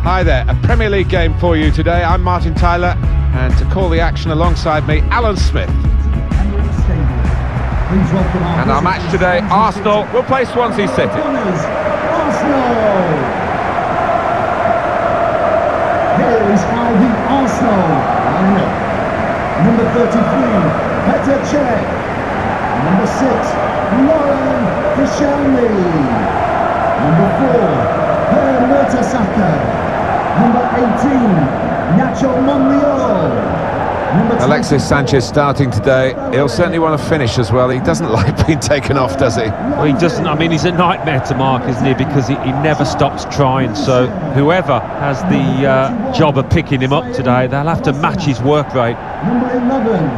Hi there, a Premier League game for you today. I'm Martin Tyler, and to call the action alongside me, Alan Smith. And our match today, Arsenal will play Swansea City. Arsenal! Here is how the Arsenal line up. Number 33, Petr Cech. Number 6, Lauren Koscielny. Number 4, Per Mertesacker. Number 18, Nacho Monreal. Alexis Sanchez starting today. He'll certainly want to finish as well. He doesn't like being taken off, does he? Well, he doesn't. I mean, he's a nightmare to mark, isn't he? Because he never stops trying. So whoever has the job of picking him up today, they'll have to match his work rate. Number 11,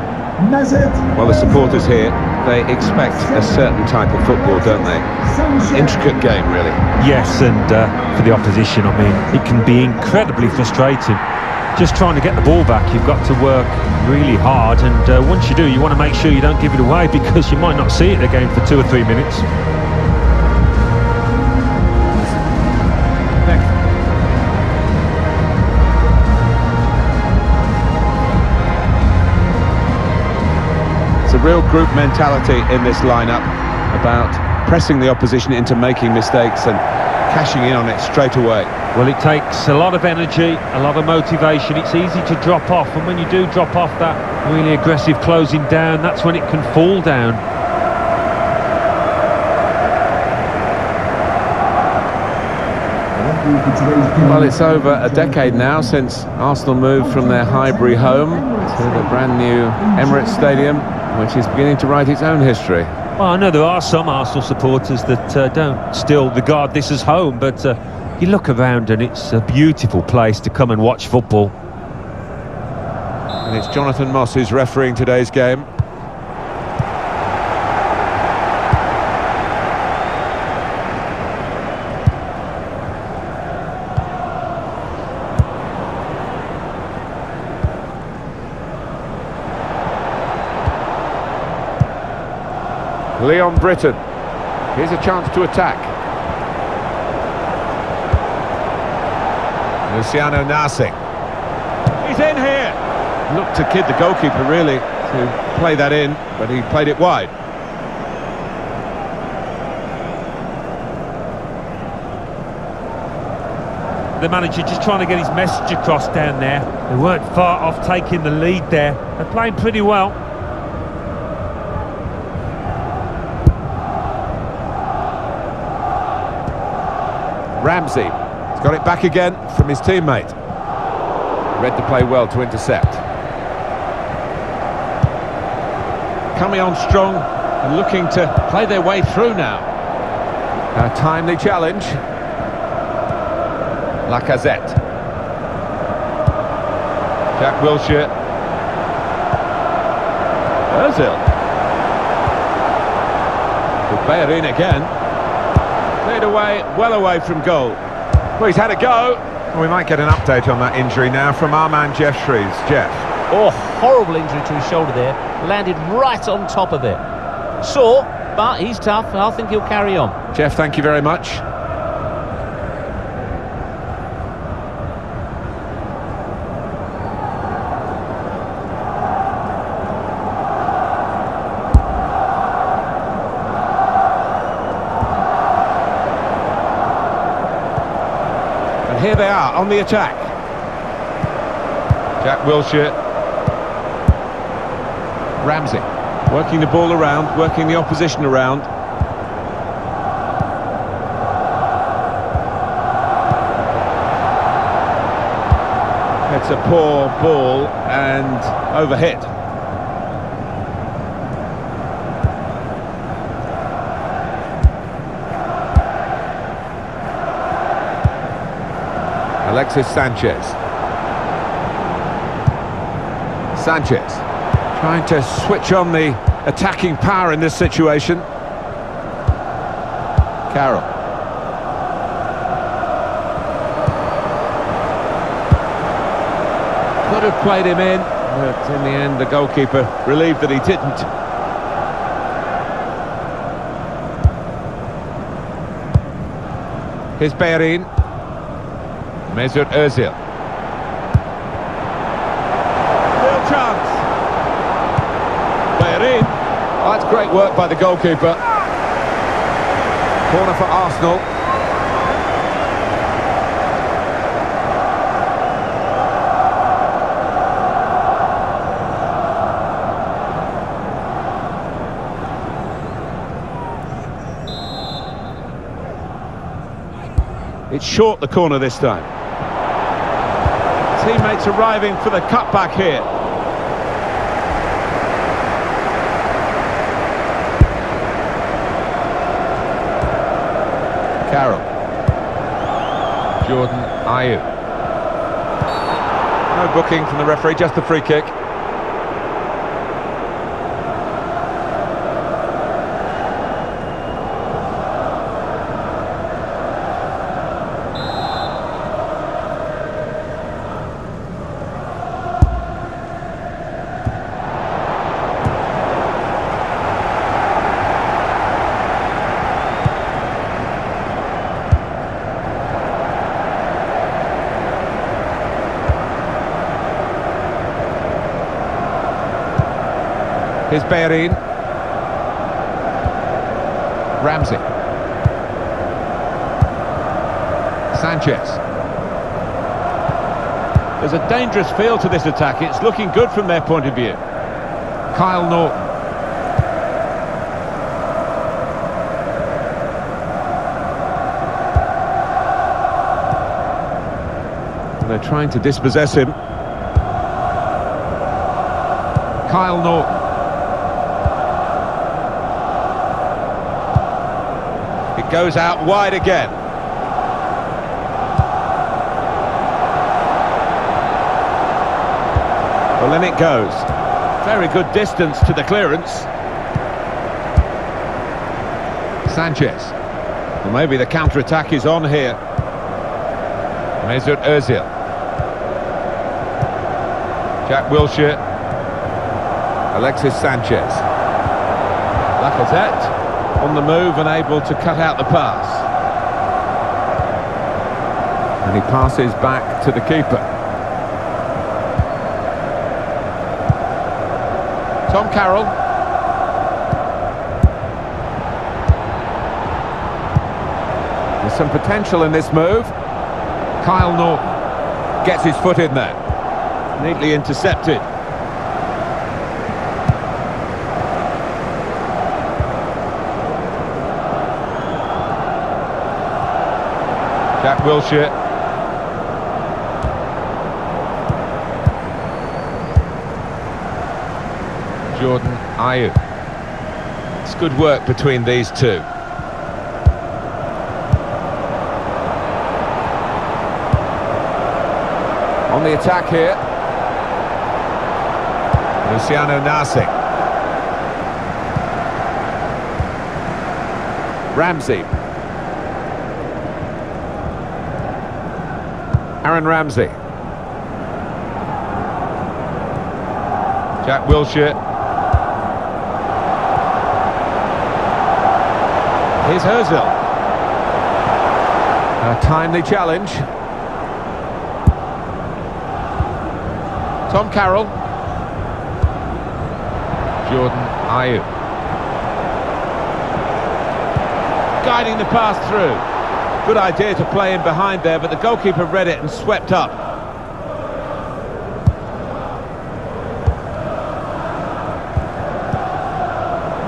Mesut. Well, the supporters here, they expect a certain type of football, don't they? Intricate game, really. Yes, and for the opposition, I mean, it can be incredibly frustrating. Just trying to get the ball back, you've got to work really hard, and once you do, you want to make sure you don't give it away, because you might not see it again for 2 or 3 minutes. It's a real group mentality in this lineup about pressing the opposition into making mistakes and cashing in on it straight away. Well, it takes a lot of energy, a lot of motivation. It's easy to drop off, and when you do drop off that really aggressive closing down, that's when it can fall down. Well, it's over a decade now since Arsenal moved from their Highbury home to the brand new Emirates Stadium, which is beginning to write its own history. Well, I know there are some Arsenal supporters that don't still regard this as home, but you look around and it's a beautiful place to come and watch football. And it's Jonathan Moss who's refereeing today's game. Leon Britton. Here's a chance to attack. Luciano Nasi. He's in here. Looked to kid the goalkeeper, really, to play that in, but he played it wide. The manager just trying to get his message across down there. They weren't far off taking the lead there. They're playing pretty well. Ramsey. He's got it back again from his teammate. Read the play well to intercept. Coming on strong and looking to play their way through now. A timely challenge. Lacazette. Jack Wilshere. Ozil. Bellerin again. Cleared away, well away from goal. Well, he's had a go. Well, we might get an update on that injury now from our man Jeff Shreves. Jeff. Oh, horrible injury to his shoulder there. Landed right on top of it. Sore, but he's tough. I think he'll carry on. Jeff, thank you very much. Here they are on the attack. Jack Wilshere. Ramsey working the ball around, working the opposition around. It's a poor ball and overhit. Alexis Sanchez. Sanchez trying to switch on the attacking power in this situation. Carroll. Could have played him in, but in the end the goalkeeper relieved that he didn't. Here's Bellerin. Mesut Ozil. Real chance. Bellerin. Oh, that's great work by the goalkeeper. Corner for Arsenal. It's short, the corner this time. Teammates arriving for the cutback here. Carroll. Jordan Ayew. No booking from the referee, just the free kick. Here's Bellerin. Ramsey. Sanchez. There's a dangerous feel to this attack. It's looking good from their point of view. Kyle Norton. And they're trying to dispossess him. Kyle Norton. It goes out wide again. Well, then it goes. Very good distance to the clearance. Sanchez. Well, maybe the counter-attack is on here. Mesut Ozil. Jack Wilshere. Alexis Sanchez. Lacazette. On the move and able to cut out the pass. And he passes back to the keeper. Tom Carroll. There's some potential in this move. Kyle Norton gets his foot in there. Neatly intercepted. Jack Wilshere. Jordan Ayew. It's good work between these two. On the attack here. Luciano Nasik. Ramsey. Aaron Ramsey. Jack Wilshere. Here's Ozil. A timely challenge. Tom Carroll. Jordan Ayew. Guiding the pass through. Good idea to play in behind there, but the goalkeeper read it and swept up.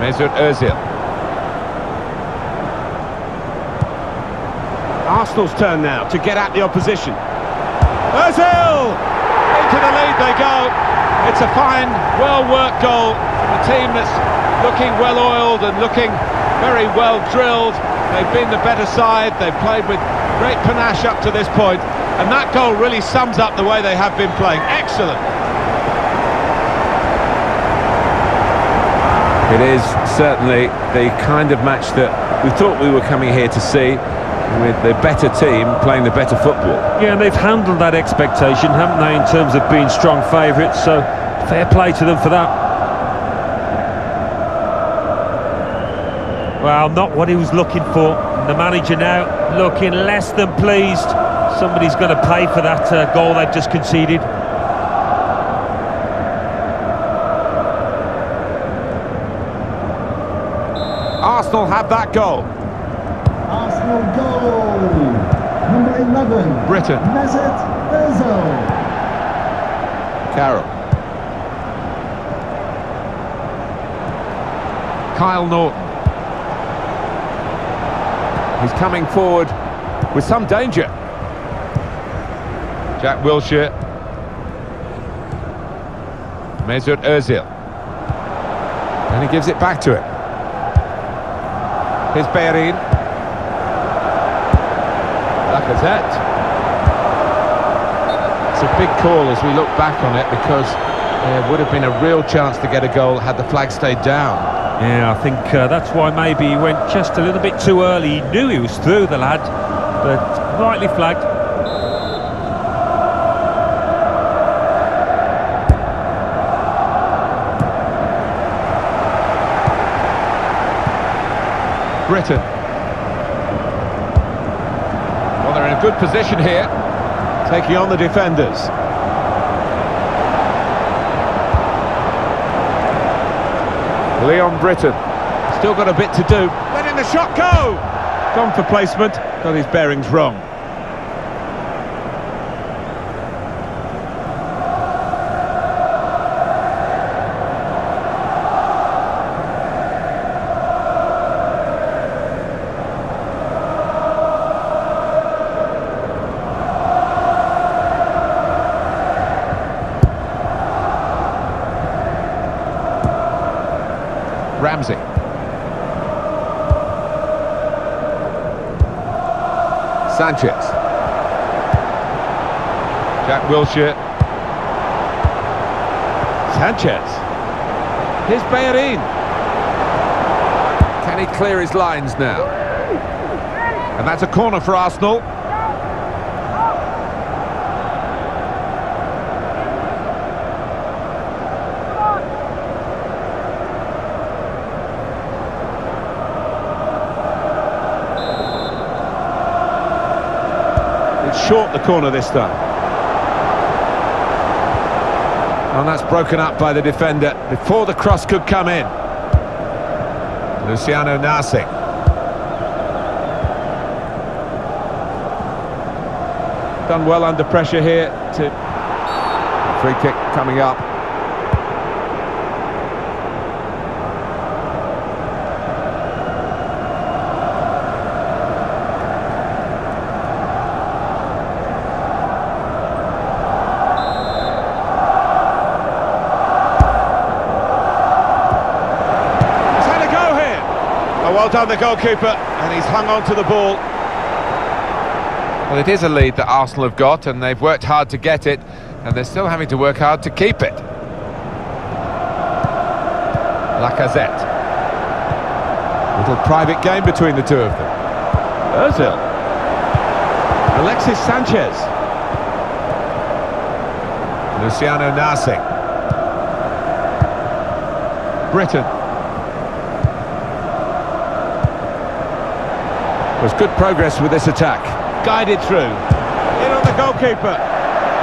Mesut Ozil. Arsenal's turn now to get at the opposition. Ozil! Into the lead they go. It's a fine, well-worked goal. A team that's looking well-oiled and looking very well-drilled. They've been the better side. They've played with great panache up to this point, and that goal really sums up the way they have been playing. Excellent. It is certainly the kind of match that we thought we were coming here to see, with the better team playing the better football. Yeah, and they've handled that expectation, haven't they, in terms of being strong favourites, so fair play to them for that. Well, not what he was looking for, the manager now looking less than pleased. Somebody's going to pay for that goal they've just conceded. Arsenal have that goal. Arsenal goal. Number 11. Britain. Mesut Ozil. Carroll. Kyle Norton. He's coming forward with some danger. Jack Wilshere. Mesut Ozil. And he gives it back to him. Here's Bellerin. Lacazette. It's a big call as we look back on it, because there would have been a real chance to get a goal had the flag stayed down. Yeah, I think that's why maybe he went just a little bit too early. He knew he was through, the lad, but rightly flagged. Britain. Well, they're in a good position here, taking on the defenders. Leon Britton. Still got a bit to do. Letting the shot go! Gone for placement, got his bearings wrong. Ramsey. Sanchez. Jack Wilshere. Sanchez. Here's Bellerin. Can he clear his lines now? And that's a corner for Arsenal. Short the corner this time. And that's broken up by the defender before the cross could come in. Luciano Nasi. Done well under pressure here. Free kick coming up. Well done, the goalkeeper, and he's hung on to the ball. Well, it is a lead that Arsenal have got, and they've worked hard to get it, and they're still having to work hard to keep it. Lacazette. Little private game between the two of them. Ozil. Alexis Sanchez. Luciano Nasi. Britain. Was good progress with this attack. Guided through. In on the goalkeeper.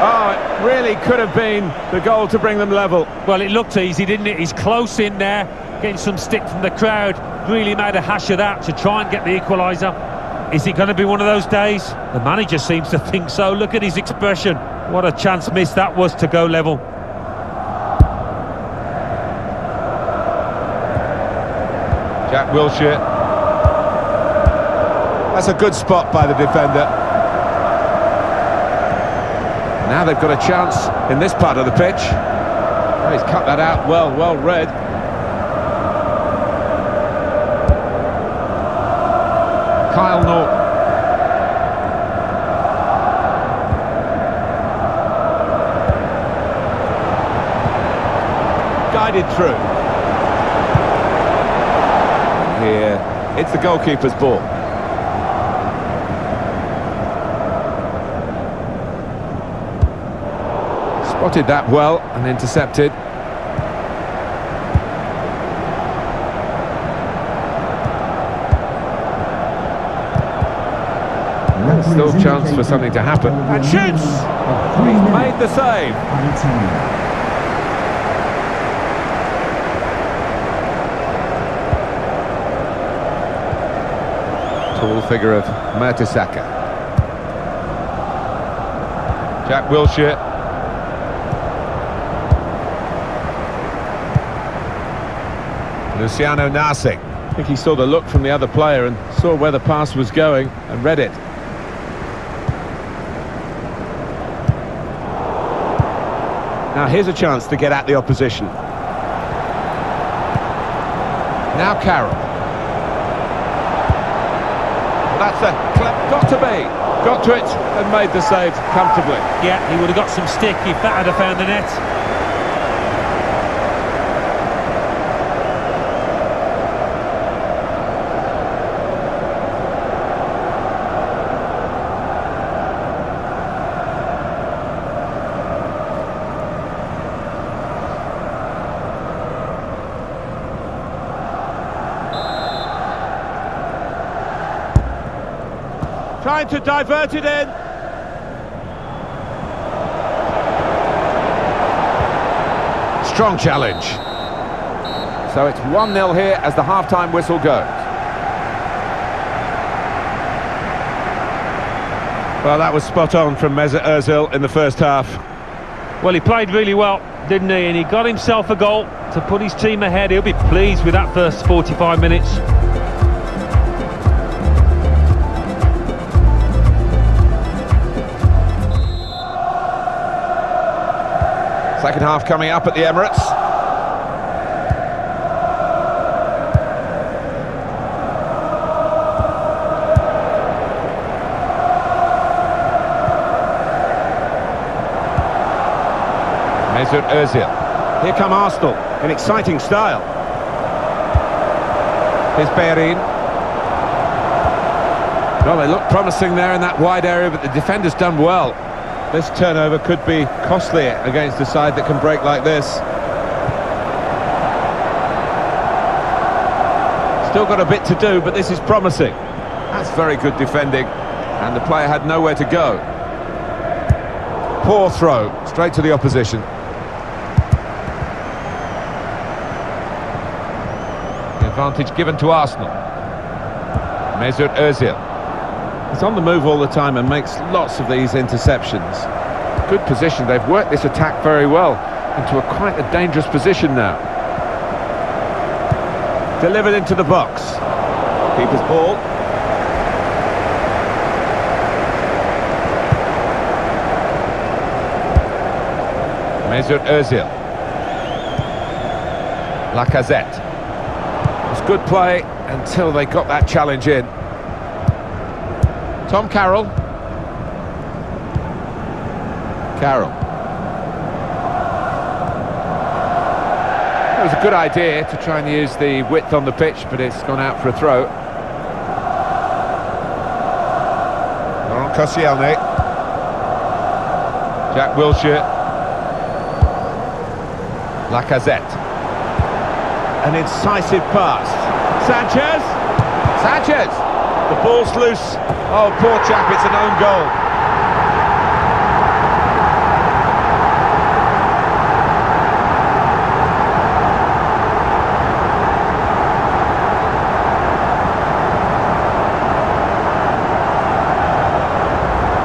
Oh, it really could have been the goal to bring them level. Well, it looked easy, didn't it? He's close in there, getting some stick from the crowd. Really made a hash of that to try and get the equaliser. Is it going to be one of those days? The manager seems to think so. Look at his expression. What a chance missed that was to go level. Jack Wilshere. That's a good spot by the defender. Now they've got a chance in this part of the pitch. Oh, he's cut that out well read. Kyle Norton. Guided through. Here, it's the goalkeeper's ball. Spotted that well and intercepted. there's still a chance for something to happen. And shoots! Made the save. Tall figure of Mertesacker. Jack Wilshere. Luciano Narsing. I think he saw the look from the other player and saw where the pass was going and read it. Now here's a chance to get at the opposition. Now Carroll. That's got to it and made the save comfortably. Yeah, he would have got some stick if that had found the net. Trying to divert it in. Strong challenge. So it's 1-0 here as the half-time whistle goes. Well, that was spot on from Mesut Ozil in the first half. Well, he played really well, didn't he? And he got himself a goal to put his team ahead. He'll be pleased with that first 45 minutes. Second half coming up at the Emirates. Mesut Ozil. Here come Arsenal in exciting style. Here's Bellerin. Well, they look promising there in that wide area, but the defender's done well. This turnover could be costly against a side that can break like this. Still got a bit to do, but this is promising. That's very good defending, and the player had nowhere to go. Poor throw, straight to the opposition. The advantage given to Arsenal. Mesut Ozil. He's on the move all the time and makes lots of these interceptions. Good position. They've worked this attack very well into quite a dangerous position now. Delivered into the box. Keeper's ball. Mesut Ozil. Lacazette. It was good play until they got that challenge in. Tom Carroll. Carroll. It was a good idea to try and use the width on the pitch, but it's gone out for a throw. Laurent Koscielny. Jack Wilshere. Lacazette. An incisive pass. Sanchez. Sanchez. The ball's loose. Oh, poor chap, it's an own goal.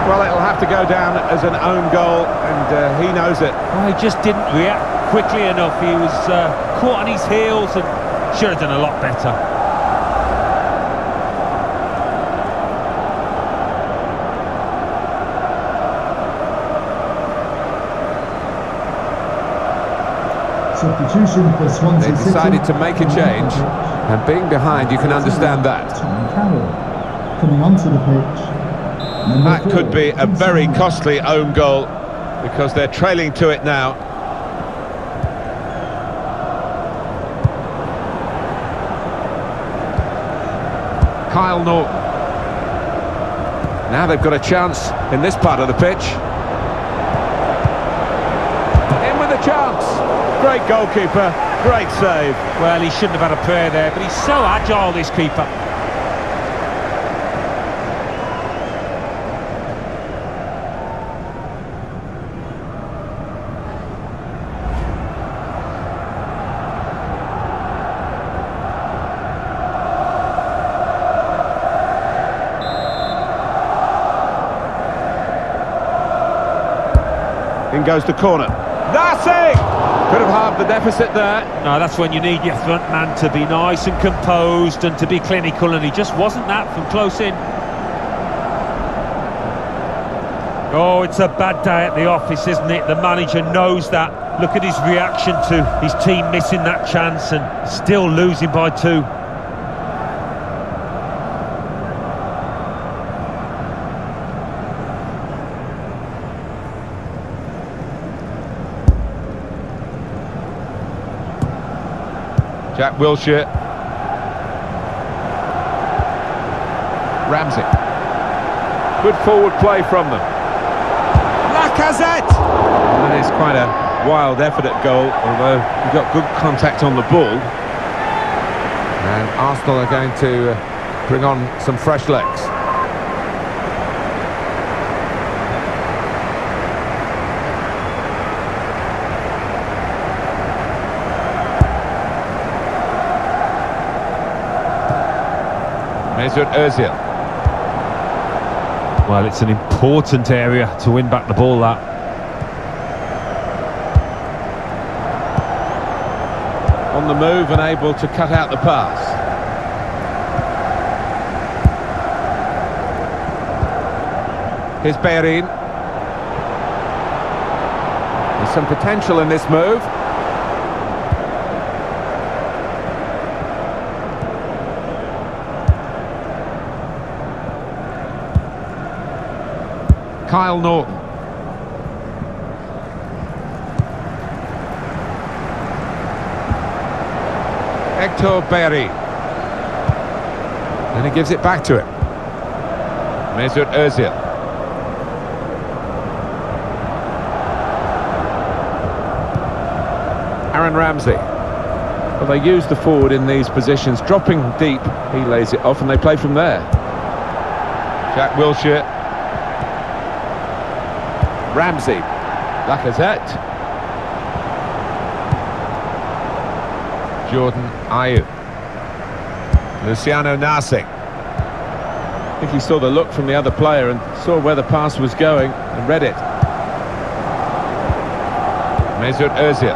Well, it'll have to go down as an own goal, and he knows it. Well, he just didn't react quickly enough. He was caught on his heels and should have done a lot better. Substitution for Swansea They decided to make a change, and being behind, you can understand that. Carroll coming onto the pitch. That could be a very costly own goal, because they're trailing to it now. Kyle Norton. Now they've got a chance in this part of the pitch. In with a chance. Great goalkeeper, great save. Well, he shouldn't have had a prayer there, but he's so agile, this keeper. In goes the corner. Nothing! Could have halved the deficit there. No, that's when you need your front man to be nice and composed and to be clinical, and he just wasn't that from close in. Oh, it's a bad day at the office, isn't it? The manager knows that. Look at his reaction to his team missing that chance and still losing by 2. Jack Wilshere. Ramsey. Good forward play from them. Lacazette! And it's quite a wild effort at goal, although he got good contact on the ball. And Arsenal are going to bring on some fresh legs. Mesut Ozil. Well, it's an important area to win back the ball, that. On the move and able to cut out the pass. Here's Bellerin. There's some potential in this move. Kyle Norton. Hector Bellerin. And he gives it back to him. Mesut Ozil. Aaron Ramsey. Well, they use the forward in these positions, dropping deep. He lays it off and they play from there. Jack Wilshere. Ramsey, Lacazette, Jordan Ayew, Luciano Nasing. I think he saw the look from the other player and saw where the pass was going and read it. Mesut Ozil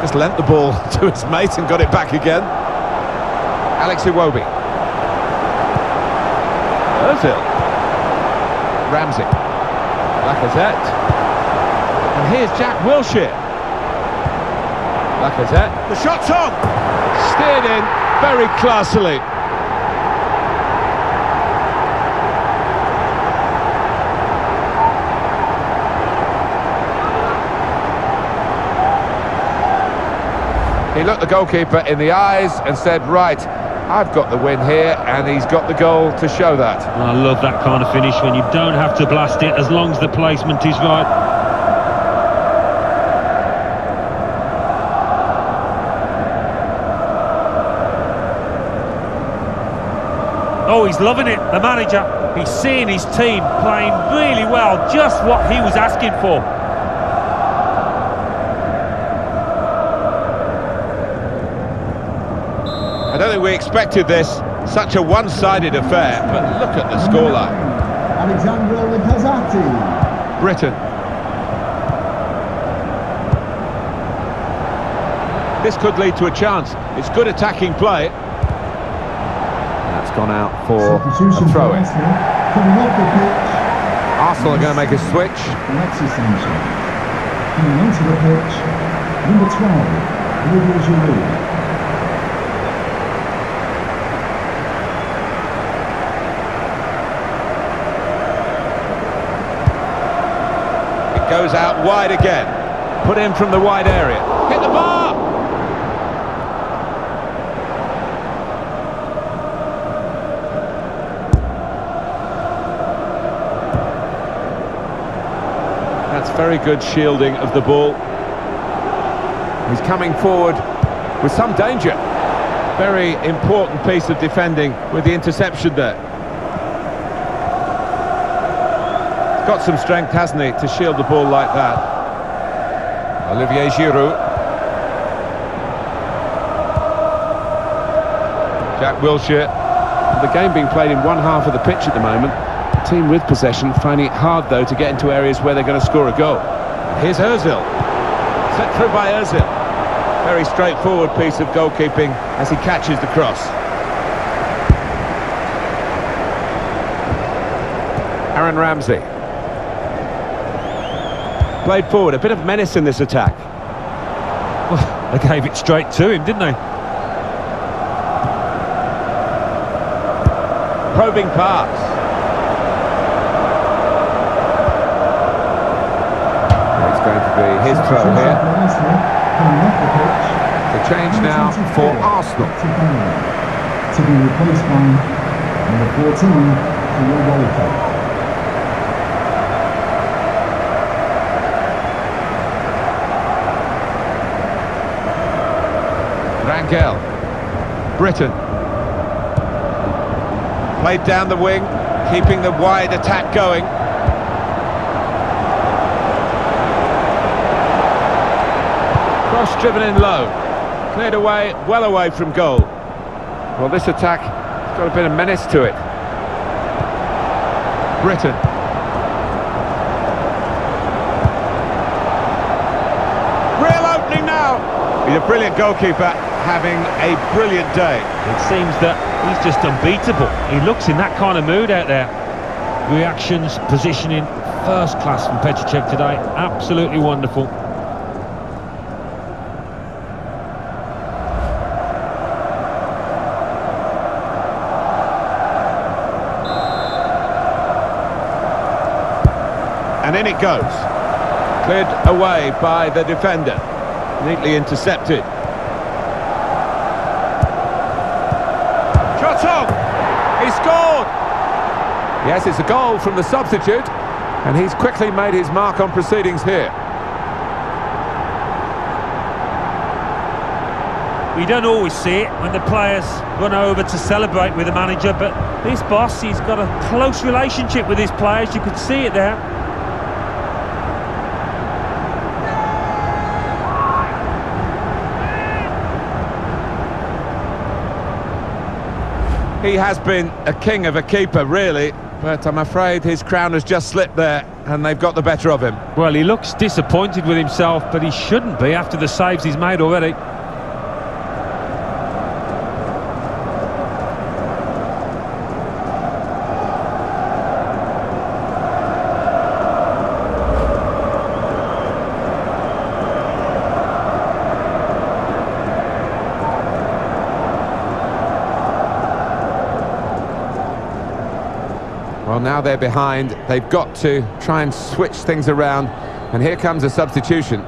just lent the ball to his mate and got it back again. Alex Iwobi. Ozil. Ramsey. Lacazette. And here's Jack Wilshere. Lacazette. The shot's on! Steered in very classily. He looked the goalkeeper in the eyes and said, right, I've got the win here, and he's got the goal to show that. I love that kind of finish when you don't have to blast it as long as the placement is right. Oh, he's loving it, the manager. He's seeing his team playing really well, just what he was asking for. I don't think we expected this, such a one-sided affair, but look at the scoreline. Alexandra Lacazette. Britain. This could lead to a chance. It's good attacking play. That's gone out for Substitution a throw-in. Coming off the pitch. Arsenal are going to make a switch. Alexis Sanchez. Coming onto the pitch. Number 12, Olivier Giroud. Goes out wide again. Put in from the wide area. Hit the bar! That's very good shielding of the ball. He's coming forward with some danger. Very important piece of defending with the interception there. Got some strength, hasn't he, to shield the ball like that. Olivier Giroud. Jack Wilshere. The game being played in one half of the pitch at the moment. The team with possession finding it hard, though, to get into areas where they're going to score a goal. Here's Ozil. Set through by Ozil. Very straightforward piece of goalkeeping as he catches the cross. Aaron Ramsey. Played forward, a bit of menace in this attack. Well, they gave it straight to him, didn't they? Probing pass. It's going to be his throw here. The change now for Arsenal. To be replaced by number 14 for your World Cup. Rangel. Britain. Played down the wing, keeping the wide attack going. Cross driven in low. Cleared away, well away from goal. Well, this attack has got a bit of menace to it. Britain. Real opening now. He's a brilliant goalkeeper, having a brilliant day. It seems that he's just unbeatable. He looks in that kind of mood out there. Reactions, positioning, first class from Petrichev today. Absolutely wonderful. And in it goes. Cleared away by the defender. Neatly intercepted. Shot on! He scored! Yes, it's a goal from the substitute, and he's quickly made his mark on proceedings here. We don't always see it when the players run over to celebrate with the manager, but this boss, he's got a close relationship with his players. You could see it there. He has been a king of a keeper, really, but I'm afraid his crown has just slipped there, and they've got the better of him. Well, he looks disappointed with himself, but he shouldn't be after the saves he's made already. Well, now they're behind. They've got to try and switch things around. And here comes a substitution.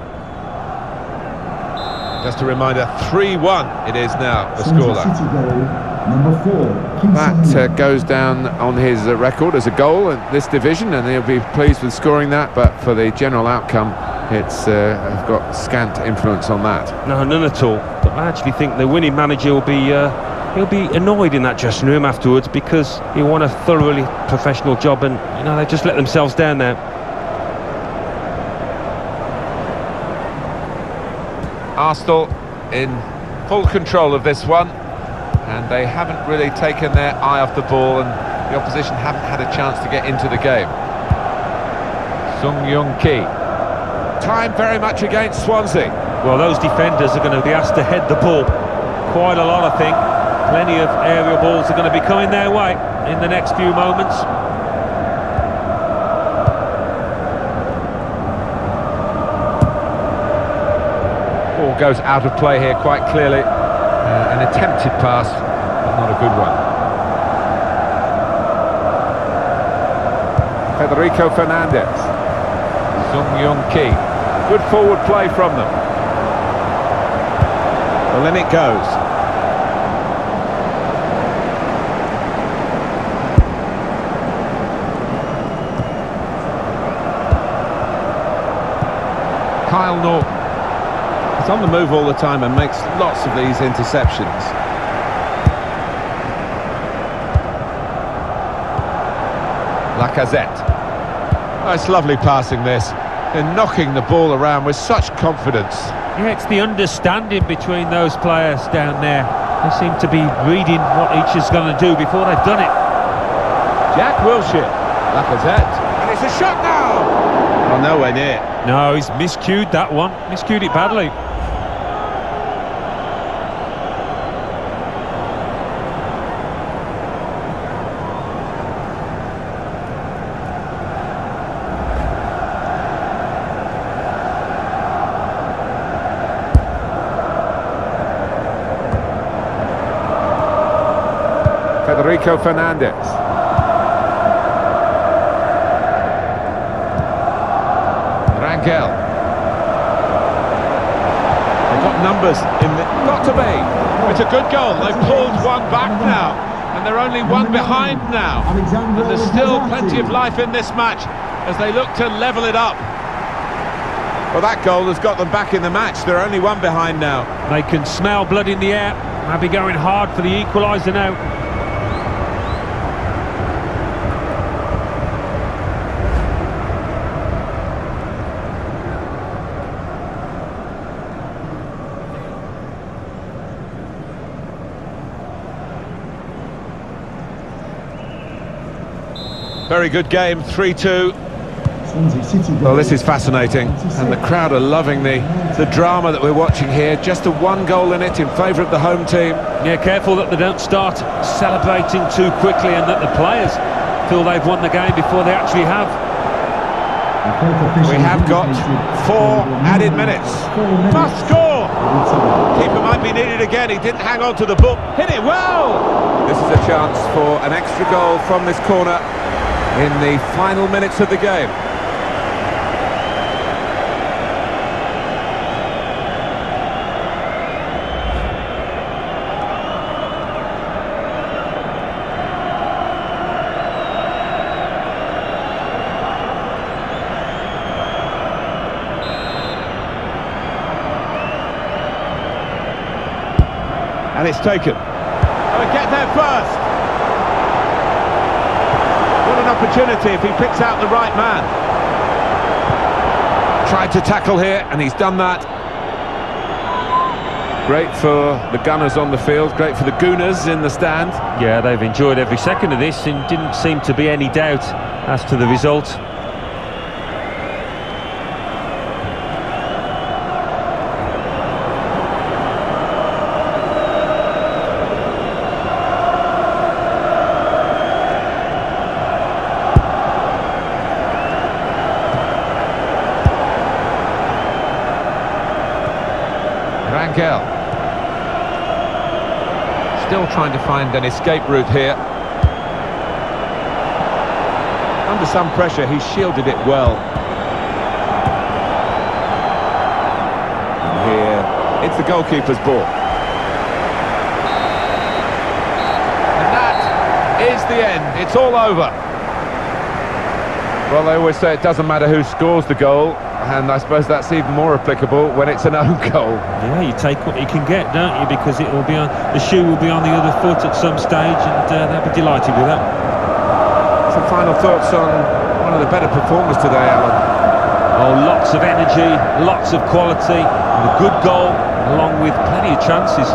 Just a reminder, 3-1 it is now, the Swansea scoreline. City goal, number 4. That goes down on his record as a goal in this division, and he'll be pleased with scoring that. But for the general outcome, it's got scant influence on that. No, none at all. But I actually think the winning manager will be... he'll be annoyed in that dressing room afterwards because he won a thoroughly professional job, and you know, they just let themselves down there. Arsenal in full control of this one, and they haven't really taken their eye off the ball, and the opposition haven't had a chance to get into the game. Sung Young Ki. Time very much against Swansea. Well, those defenders are going to be asked to head the ball quite a lot, I think. Plenty of aerial balls are going to be coming their way in the next few moments. Ball goes out of play here quite clearly. An attempted pass, but not a good one. Federico Fernandez. Sung Young Ki. Good forward play from them. Well, in it goes. Kyle Norton. He's on the move all the time and makes lots of these interceptions. Lacazette. Oh, it's lovely passing this. They're knocking the ball around with such confidence. Yeah, it's the understanding between those players down there. They seem to be reading what each is going to do before they've done it. Jack Wilshere. Lacazette. And it's a shot now! Oh, nowhere near. No, he's miscued that one. Miscued it badly. Federico Fernandez. Rangel. They've got numbers in the... Got to be. It's a good goal. They've pulled one back now. And they're only one behind now. But there's still plenty of life in this match as they look to level it up. Well, that goal has got them back in the match. They're only one behind now. They can smell blood in the air. They'll be going hard for the equaliser now. Very good game, 3-2. Swansea City. Well, this is fascinating, and the crowd are loving the drama that we're watching here. Just a one goal in it in favour of the home team. Yeah, careful that they don't start celebrating too quickly and that the players feel they've won the game before they actually have. We have got 4 added minutes. Must score! Keeper might be needed again, he didn't hang on to the ball. Hit it well! This is a chance for an extra goal from this corner in the final minutes of the game. And it's taken. Oh, get there first! What an opportunity if he picks out the right man. Tried to tackle here, and he's done that. Great for the gunners on the field, great for the gooners in the stand. Yeah, they've enjoyed every second of this and didn't seem to be any doubt as to the result. Rangel. Still trying to find an escape route here. Under some pressure, he shielded it well. And here, it's the goalkeeper's ball. And that is the end. It's all over. Well, they always say it doesn't matter who scores the goal, and I suppose that's even more applicable when it's an own goal. Yeah, you take what you can get, don't you? Because it will be on, the shoe will be on the other foot at some stage, and they'll be delighted with that. Some final thoughts on one of the better performers today, Alan? Oh, lots of energy, lots of quality, and a good goal, along with plenty of chances.